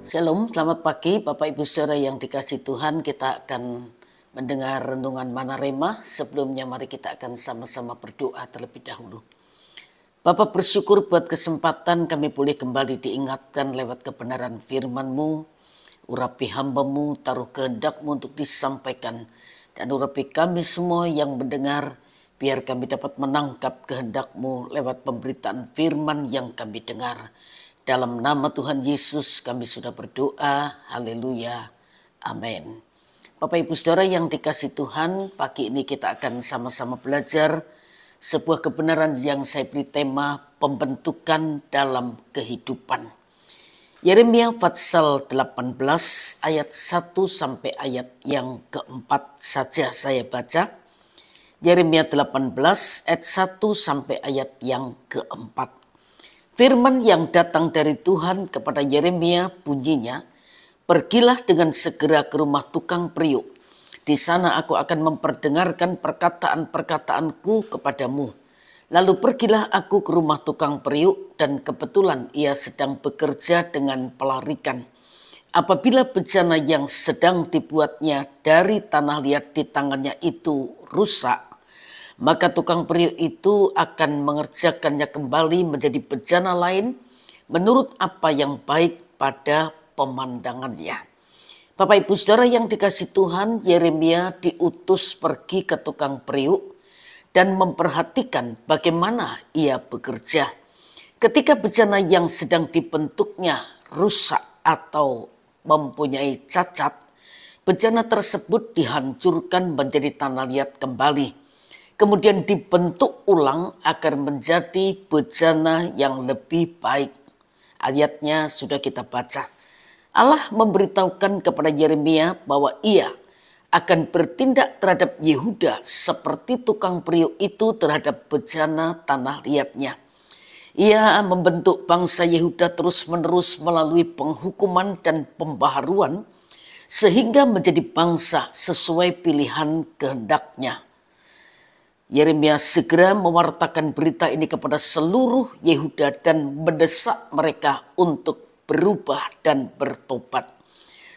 Shalom, selamat pagi Bapak Ibu Saudara yang dikasih Tuhan. Kita akan mendengar renungan Manarema. Sebelumnya mari kita akan sama-sama berdoa terlebih dahulu. Bapak bersyukur buat kesempatan kami boleh kembali diingatkan lewat kebenaran firman-Mu. Urapi hamba-Mu, taruh kehendak-Mu untuk disampaikan. Dan urapi kami semua yang mendengar, biar kami dapat menangkap kehendak-Mu lewat pemberitaan firman yang kami dengar. Dalam nama Tuhan Yesus kami sudah berdoa. Haleluya. Amin. Bapak Ibu Saudara yang dikasih Tuhan, pagi ini kita akan sama-sama belajar sebuah kebenaran yang saya beri tema pembentukan dalam kehidupan. Yeremia pasal 18 ayat 1 sampai ayat yang keempat saja saya baca. Yeremia 18 ayat 1 sampai ayat yang keempat. Firman yang datang dari Tuhan kepada Yeremia bunyinya, "Pergilah dengan segera ke rumah tukang periuk. Di sana aku akan memperdengarkan perkataan-perkataanku kepadamu. Lalu pergilah aku ke rumah tukang periuk dan kebetulan ia sedang bekerja dengan pelarikan. Apabila bejana yang sedang dibuatnya dari tanah liat di tangannya itu rusak, maka tukang periuk itu akan mengerjakannya kembali menjadi bejana lain menurut apa yang baik pada pemandangannya." Bapak Ibu Saudara yang dikasih Tuhan, Yeremia diutus pergi ke tukang periuk dan memperhatikan bagaimana ia bekerja. Ketika bejana yang sedang dibentuknya rusak atau mempunyai cacat, bejana tersebut dihancurkan menjadi tanah liat kembali. Kemudian dibentuk ulang agar menjadi bejana yang lebih baik. Ayatnya sudah kita baca. Allah memberitahukan kepada Yeremia bahwa ia akan bertindak terhadap Yehuda seperti tukang periuk itu terhadap bejana tanah liatnya. Ia membentuk bangsa Yehuda terus-menerus melalui penghukuman dan pembaharuan sehingga menjadi bangsa sesuai pilihan kehendaknya. Yeremia segera mewartakan berita ini kepada seluruh Yehuda dan mendesak mereka untuk berubah dan bertobat.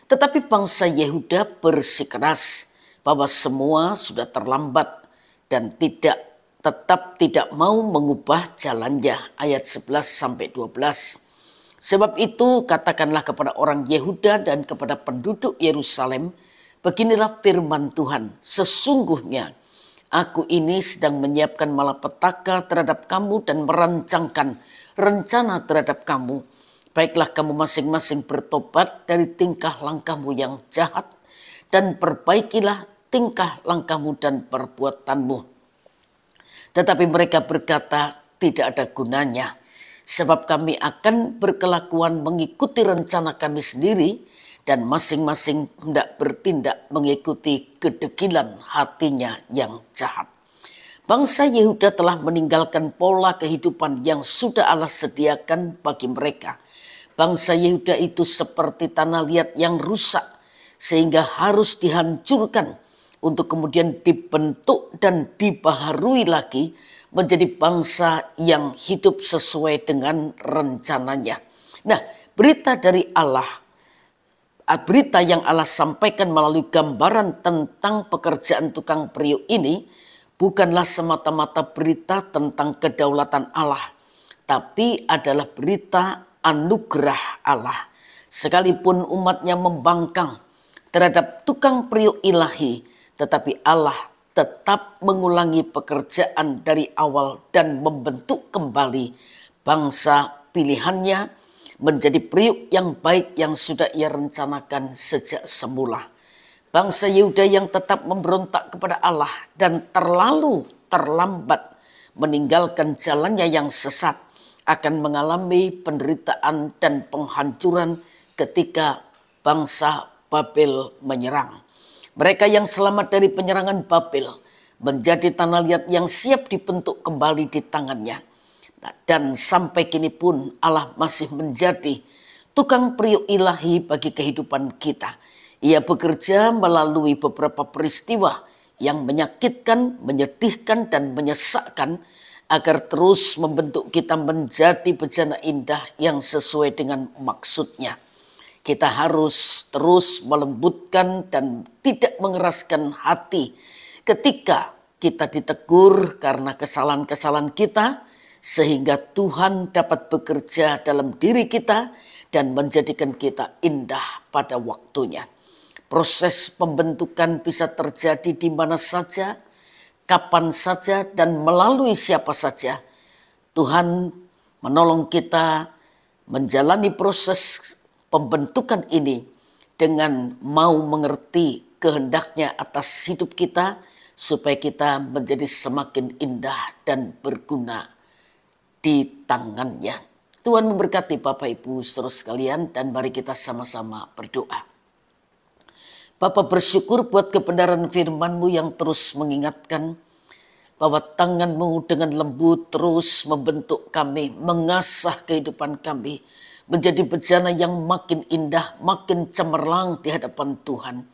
Tetapi bangsa Yehuda bersikeras bahwa semua sudah terlambat dan tetap tidak mau mengubah jalannya. Ayat 11 sampai 12. Sebab itu katakanlah kepada orang Yehuda dan kepada penduduk Yerusalem, beginilah firman Tuhan, sesungguhnya aku ini sedang menyiapkan malapetaka terhadap kamu dan merancangkan rencana terhadap kamu. Baiklah kamu masing-masing bertobat dari tingkah langkahmu yang jahat dan perbaikilah tingkah langkahmu dan perbuatanmu. Tetapi mereka berkata, tidak ada gunanya, sebab kami akan berkelakuan mengikuti rencana kami sendiri dan masing-masing hendak bertindak mengikuti kedegilan hatinya yang jahat. Bangsa Yehuda telah meninggalkan pola kehidupan yang sudah Allah sediakan bagi mereka. Bangsa Yehuda itu seperti tanah liat yang rusak sehingga harus dihancurkan untuk kemudian dibentuk dan dibaharui lagi menjadi bangsa yang hidup sesuai dengan rencananya. Nah, berita dari Allah, berita yang Allah sampaikan melalui gambaran tentang pekerjaan tukang periuk ini bukanlah semata-mata berita tentang kedaulatan Allah, tapi adalah berita anugerah Allah. Sekalipun umatnya membangkang terhadap tukang periuk ilahi, tetapi Allah tetap mengulangi pekerjaan dari awal dan membentuk kembali bangsa pilihannya menjadi periuk yang baik yang sudah ia rencanakan sejak semula. Bangsa Yehuda yang tetap memberontak kepada Allah dan terlalu terlambat meninggalkan jalannya yang sesat akan mengalami penderitaan dan penghancuran ketika bangsa Babel menyerang. Mereka yang selamat dari penyerangan Babel menjadi tanah liat yang siap dibentuk kembali di tangannya. Dan sampai kini pun Allah masih menjadi tukang periuk ilahi bagi kehidupan kita. Ia bekerja melalui beberapa peristiwa yang menyakitkan, menyedihkan, dan menyesakkan agar terus membentuk kita menjadi bejana indah yang sesuai dengan maksudnya. Kita harus terus melembutkan dan tidak mengeraskan hati ketika kita ditegur karena kesalahan-kesalahan kita, sehingga Tuhan dapat bekerja dalam diri kita dan menjadikan kita indah pada waktunya. Proses pembentukan bisa terjadi di mana saja, kapan saja, dan melalui siapa saja. Tuhan menolong kita menjalani proses pembentukan ini dengan mau mengerti kehendaknya atas hidup kita, supaya kita menjadi semakin indah dan berguna di tangannya. Tuhan memberkati Bapak Ibu saudara sekalian, dan mari kita sama-sama berdoa. Bapa, bersyukur buat kebenaran firman-Mu yang terus mengingatkan bahwa tangan-Mu dengan lembut terus membentuk kami, mengasah kehidupan kami menjadi bejana yang makin indah, makin cemerlang di hadapan Tuhan.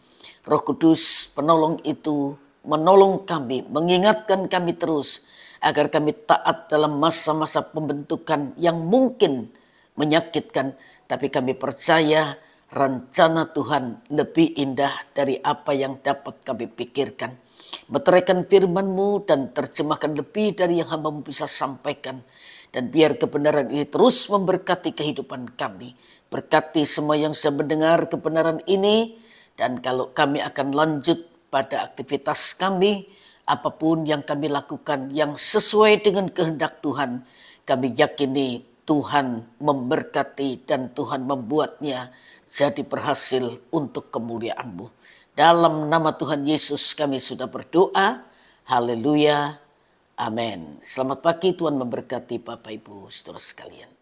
Roh Kudus penolong itu menolong kami, mengingatkan kami terus agar kami taat dalam masa-masa pembentukan yang mungkin menyakitkan, tapi kami percaya rencana Tuhan lebih indah dari apa yang dapat kami pikirkan. Meteraikan firman-Mu dan terjemahkan lebih dari yang hamba-Mu bisa sampaikan. Dan biar kebenaran ini terus memberkati kehidupan kami. Berkati semua yang sedang mendengar kebenaran ini. Dan kalau kami akan lanjut pada aktivitas kami, apapun yang kami lakukan yang sesuai dengan kehendak Tuhan, kami yakini Tuhan memberkati dan Tuhan membuatnya jadi berhasil untuk kemuliaan-Mu. Dalam nama Tuhan Yesus kami sudah berdoa. Haleluya. Amin. Selamat pagi, Tuhan memberkati Bapak Ibu saudara sekalian.